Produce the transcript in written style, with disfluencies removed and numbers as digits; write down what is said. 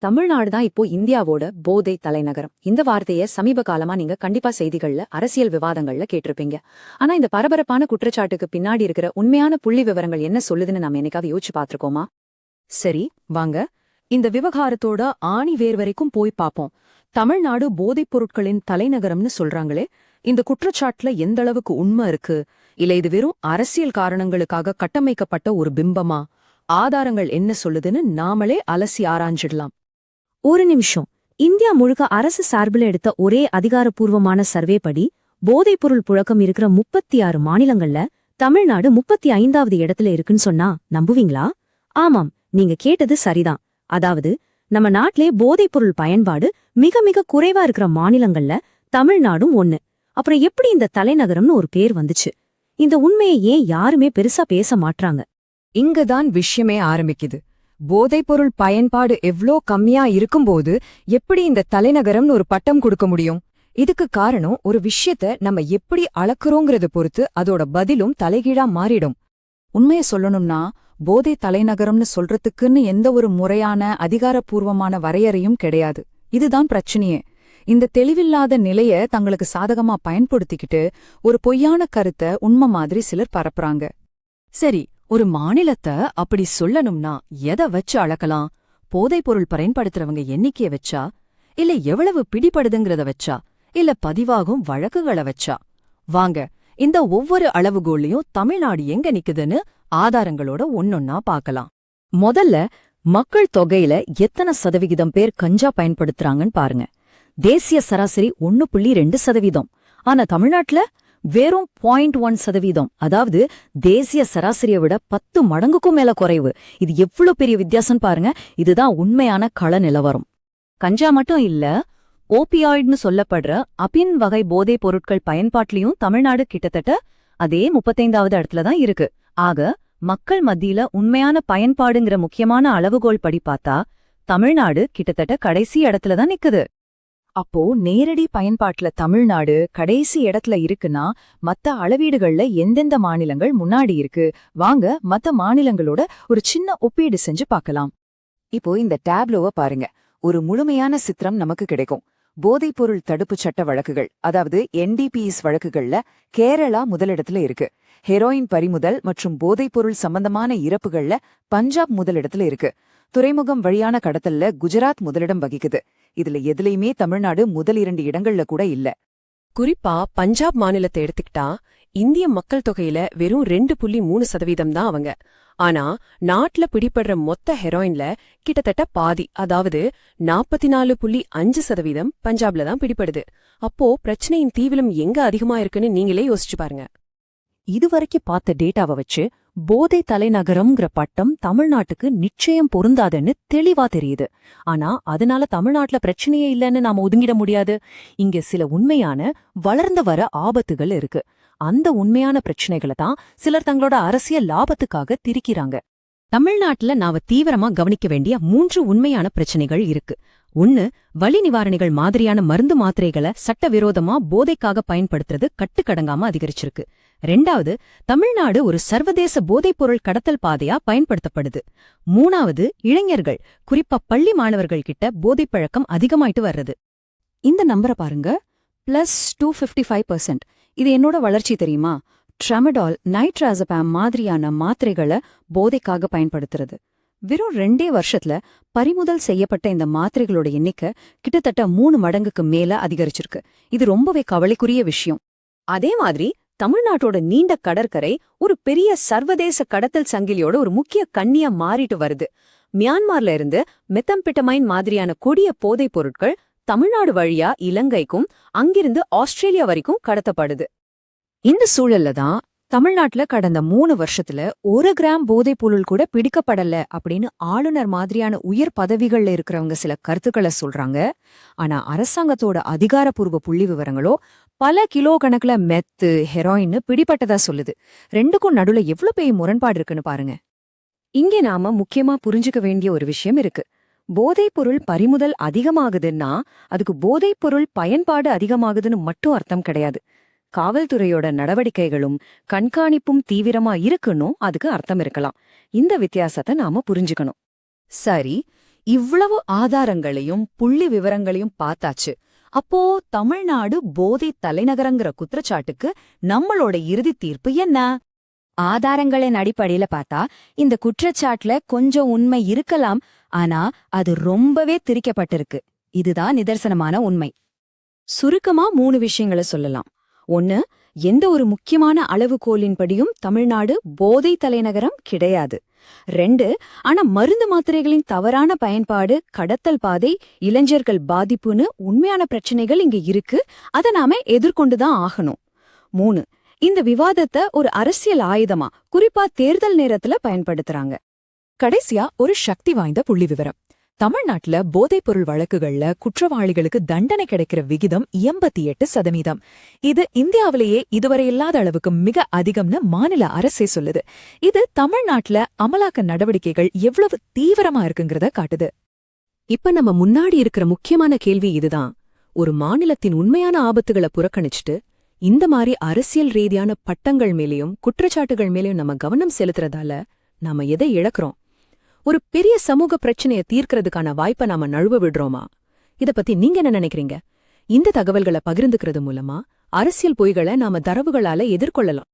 தமிழ்நாடு தான் இப்போ இந்தியாவோட போதை தலைநகரம். இந்த வார்த்தையை சமீப காலமா நீங்க கண்டிப்பா செய்திகள்ல, அரசியல் விவாதங்கள்ல கேட்டிருப்பீங்க. ஆனா இந்த பரபரப்பான குற்றச்சாட்டுக்கு பின்னாடி இருக்கிற உண்மையான புள்ளி விவரங்கள் என்ன சொல்லுதுன்னு நம்ம என்னைக்காவது யோசிச்சு பார்த்திருக்கோமா? சரி, வாங்க இந்த விவகாரத்தோட ஆணி வேர் வரைக்கும் போய் பாப்போம். தமிழ்நாடு போதைப் பொருட்களின் தலைநகரம்னு சொல்றாங்களே, இந்த குற்றச்சாட்டுல எந்த அளவுக்கு உண்மை இருக்கு, இல்ல இது வெறும் அரசியல் காரணங்களுக்காக கட்டமைக்கப்பட்ட ஒரு பிம்பமா? ஆதாரங்கள் என்ன சொல்லுதுன்னு நாமளே அலசி ஆராய்ஞ்சிடலாம். ஒரு நிமிஷம். இந்தியா முழுக்க அரசு சார்பில் எடுத்த ஒரே அதிகாரப்பூர்வமான சர்வே படி போதைப்பொருள் புழக்கம் இருக்கிற 36 மாநிலங்கள்ல தமிழ்நாடு 35வது இடத்துல இருக்குன்னு சொன்னா நம்புவீங்களா? ஆமாம், நீங்க கேட்டது சரிதான். அதாவது நம்ம நாட்டிலே போதைப்பொருள் பயன்பாடு மிக மிக குறைவா இருக்கிற மாநிலங்கள்ல தமிழ்நாடும் ஒண்ணு. அப்புறம் எப்படி இந்த தலைநகரம்னு ஒரு பேர் வந்துச்சு? இந்த உண்மையை ஏன் யாருமே பெருசா பேச மாட்றாங்க? இங்கதான் விஷயமே ஆரம்பிக்குது. போதைப்பொருள் பயன்பாடு எவ்ளோ கம்மியா இருக்கும்போது எப்படி இந்த தலைநகரம்னு ஒரு பட்டம் கொடுக்க முடியும்? இதுக்கு காரணம், ஒரு விஷயத்த நம்ம எப்படி அளக்குறோங்கிறத பொறுத்து அதோட பதிலும் தலைகீழா மாறிடும். உண்மைய சொல்லணும்னா, போதை தலைநகரம்னு சொல்றதுக்குன்னு எந்த ஒரு முறையான அதிகாரப்பூர்வமான வரையறையும் கிடையாது. இதுதான் பிரச்சனையே. இந்த தெளிவில்லாத நிலைய தங்களுக்கு சாதகமா பயன்படுத்திக்கிட்டு ஒரு பொய்யான கருத்தை உண்மை மாதிரி சிலர் பரப்புறாங்க. சரி, ஒரு மாநிலத்தை அப்படி சொல்லணும்னா எதை வச்சு அளக்கலாம்? போதைப்பொருள் பயன்படுத்துறவங்க எண்ணிக்கைய வச்சா, இல்ல எவ்வளவு பிடிபடுதுங்கிறத வச்சா, இல்ல பதிவாகும் வழக்குகளை வச்சா? வாங்க, இந்த ஒவ்வொரு அளவுகோல்லையும் தமிழ்நாடு எங்க நிக்குதுன்னு ஆதாரங்களோட ஒன்னொன்னா பார்க்கலாம். முதல்ல, மக்கள் தொகையில எத்தனை சதவிகிதம் பேர் கஞ்சா பயன்படுத்துறாங்கன்னு பாருங்க. தேசிய சராசரி 1.2%. ஆனா தமிழ்நாட்டுல வெறும் 0.1%. அதாவது தேசிய சராசரியை விட 10 மடங்குக்கும் மேல குறைவு. இது எவ்வளவு பெரிய வித்தியாசம் பாருங்க. இதுதான் உண்மையான கள நிலவரம். கஞ்சா மட்டும் இல்ல, ஓபியாய்டுன்னு சொல்லப்படுற அபின் வகை போதைப் பொருட்கள் பயன்பாட்டிலையும் தமிழ்நாடு கிட்டத்தட்ட அதே 35வது இடத்துல தான் இருக்கு. ஆக மக்கள் மத்தியில உண்மையான பயன்பாடுங்கிற முக்கியமான அளவுகோல் படி பார்த்தா தமிழ்நாடு கிட்டத்தட்ட கடைசி இடத்துல தான் நிக்குது. அப்போ நேரடி பயன்பாட்டுல தமிழ்நாடு கடைசி இடத்துல இருக்குன்னா, மத்த அளவீடுகள்ல எந்தெந்த மாநிலங்கள் முன்னாடி இருக்கு? வாங்க மத்த மாநிலங்களோட ஒரு சின்ன ஒப்பீடு செஞ்சு பார்க்கலாம். இப்போ இந்த டேப்லோவை பாருங்க. ஒரு முழுமையான சித்திரம் நமக்கு கிடைக்கும். போதைப்பொருள் தடுப்பு சட்ட வழக்குகள், அதாவது NDPS வழக்குகள்ல கேரளா முதலிடத்துல இருக்கு. ஹெரோயின் பறிமுதல் மற்றும் போதைப்பொருள் சம்பந்தமான இறப்புகள்ல பஞ்சாப் முதலிடத்துல இருக்கு. துறைமுகம் வழியான கடத்தல்ல குஜராத் முதலிடம் வகிக்குது. இதுல எதுலயுமே தமிழ்நாடு முதல் 2 இடங்கள்ல கூட இல்ல. குறிப்பா பஞ்சாப் மாநிலத்தை எடுத்துக்கிட்டா, இந்திய மக்கள் தொகையில வெறும் 2.3% தான் அவங்க. ஆனா நாட்டுல பிடிபடுற மொத்த ஹெரோயின்ல கிட்டத்தட்ட பாதி, அதாவது 44.5% பஞ்சாப்ல தான் பிடிபடுது. அப்போ பிரச்சனையின் தீவிரம் எங்க அதிகமா இருக்குன்னு நீங்களே யோசிச்சு பாருங்க. இதுவரைக்கும் பார்த்த டேட்டாவை வச்சு போதை தலைநகரம்ங்கிற பட்டம் தமிழ்நாட்டுக்கு நிச்சயம் பொருந்தாதுன்னு தெளிவா தெரியுது. ஆனா அதனால தமிழ்நாட்டுல பிரச்சனையே இல்லைன்னு நாம ஒதுங்கிட முடியாது. இங்க சில உண்மையான வளர்ந்து வர ஆபத்துகள் இருக்கு. அந்த உண்மையான பிரச்சனைகளை தான் சிலர் தங்களோட அரசியல் லாபத்துக்காக திரிக்கிறாங்க. தமிழ்நாட்டுல நாம தீவிரமா கவனிக்க வேண்டிய 3 உண்மையான பிரச்சனைகள் இருக்கு. 1, வலி நிவாரணிகள் மாதிரியான மருந்து மாத்திரைகளை சட்டவிரோதமா போதைக்காக பயன்படுத்துறது கட்டுக்கடங்காம அதிகரிச்சிருக்கு. 2வது, தமிழ்நாடு ஒரு சர்வதேச போதைப்பொருள் கடத்தல் பாதையா பயன்படுத்தப்படுது. 3வது, இளைஞர்கள், குறிப்பா பள்ளி மாணவர்கள் கிட்ட போதைப்பழக்கம் அதிகமாயிட்டு வர்றது. இந்த நம்பரை பாருங்க, +255%. இது என்னோட வளர்ச்சி தெரியுமா? ட்ரமடால், நைட்ராசபாம் மாதிரியான மாத்திரைகளை போதைக்காக பயன்படுத்துறது. வெறும் 2 வருஷத்துல பறிமுதல் செய்யப்பட்ட இந்த மாத்திரைகளோட எண்ணிக்கை கிட்டத்தட்ட 3 மடங்குக்கு மேல அதிகரிச்சிருக்கு. இது ரொம்பவே கவலைக்குரிய விஷயம். அதே மாதிரி தமிழ்நாட்டோட நீண்ட கடற்கரை ஒரு பெரிய சர்வதேச கடத்தல் சங்கிலியோட ஒரு முக்கிய கண்ணியா மாறிட்டு வருது. மியான்மர்ல இருந்து மெத்தம்பிட்டமைன் மாதிரியான கொடிய போதைப் பொருட்கள் தமிழ்நாடு வழியா இலங்கைக்கும் அங்கிருந்து ஆஸ்திரேலியா வரைக்கும் கடத்தப்படுது. இந்த சூழல்ல தான் தமிழ்நாட்டுல கடந்த 3 வருஷத்துல 1 கிராம் போதைப் பொருள் கூட பிடிக்கப்படல அப்படின்னு ஆளுநர் மாதிரியான உயர் பதவிகள்ல இருக்கிறவங்க சில கருத்துக்களை சொல்றாங்க. ஆனா அரசாங்கத்தோட அதிகாரப்பூர்வ புள்ளி விவரங்களோ பல கிலோ கணக்குல மெத்து, ஹெராயின் பிடிபட்டதா சொல்லுது. ரெண்டுக்கும் நடுவுல எவ்வளவு பெரிய முரண்பாடு இருக்குன்னு பாருங்க. இங்கே நாம முக்கியமா புரிஞ்சுக்க வேண்டிய ஒரு விஷயம் இருக்கு. போதைப்பொருள் பறிமுதல் அதிகமாகுதுன்னா அதுக்கு போதைப்பொருள் பயன்பாடு அதிகமாகுதுன்னு மட்டும் அர்த்தம் கிடையாது. காவல்துறையோட நடவடிக்கைகளும் கண்காணிப்பும் தீவிரமா இருக்குன்னும் அதுக்கு அர்த்தம் இருக்கலாம். இந்த வித்தியாசத்தை நாம புரிஞ்சுக்கணும். சரி, இவ்வளவு ஆதாரங்களையும் புள்ளி விவரங்களையும் பார்த்தாச்சு. அப்போ தமிழ்நாடு போதை தலைநகரங்கிற குற்றச்சாட்டுக்கு நம்மளோட இறுதி தீர்ப்பு என்ன? ஆதாரங்களின் அடிப்படையில பார்த்தா இந்த குற்றச்சாட்டுல கொஞ்சம் உண்மை இருக்கலாம், ஆனா அது ரொம்பவே திரிக்கப்பட்டிருக்கு. இதுதான் நிதர்சனமான உண்மை. சுருக்கமா 3 விஷயங்களை சொல்லலாம். 1, எந்த ஒரு முக்கியமான அளவுகோலின்படியும் தமிழ்நாடு போதை தலைநகரம் கிடையாது. 2, ஆனா மருந்து மாத்திரைகளின் தவறான பயன்பாடு, கடத்தல் பாதை, இளைஞர்கள் பாதிப்புன்னு உண்மையான பிரச்சனைகள் இங்க இருக்கு. அதை நாம எதிர்கொண்டுதான் ஆகணும். 3, இந்த விவாதத்தை ஒரு அரசியல் ஆயுதமா, குறிப்பா தேர்தல் நேரத்துல பயன்படுத்துறாங்க. கடைசியா ஒரு சக்தி வாய்ந்த புள்ளி விவரம். தமிழ்நாட்டுல போதைப்பொருள் வழக்குகள்ல குற்றவாளிகளுக்கு தண்டனை கிடைக்கிற விகிதம் 88%. இது இந்தியாவிலேயே இதுவரை இல்லாத அளவுக்கு மிக அதிகம்னு மாநில அரசே சொல்லுது. இது தமிழ்நாட்டுல அமலாக்க நடவடிக்கைகள் எவ்வளவு தீவிரமா இருக்குங்கிறத காட்டுது. இப்ப நம்ம முன்னாடி இருக்கிற முக்கியமான கேள்வி இதுதான். ஒரு மாநிலத்தின் உண்மையான ஆபத்துகளை புறக்கணிச்சுட்டு இந்த மாதிரி அரசியல் ரீதியான பட்டங்கள் மேலேயும் குற்றச்சாட்டுகள் மேலேயும் நம்ம கவனம் செலுத்துறதால நாம எதை இழக்கிறோம்? ஒரு பெரிய சமூக பிரச்சனையை தீர்க்கறதுக்கான வாய்ப்பை நாம நழுவ விடுறோமா? இத பத்தி நீங்க என்ன நினைக்கிறீங்க? இந்த தகவல்களை பகிர்ந்துக்கிறது மூலமா அரசியல் பொய்களை நாம தரவுகளால எதிர்கொள்ளலாம்.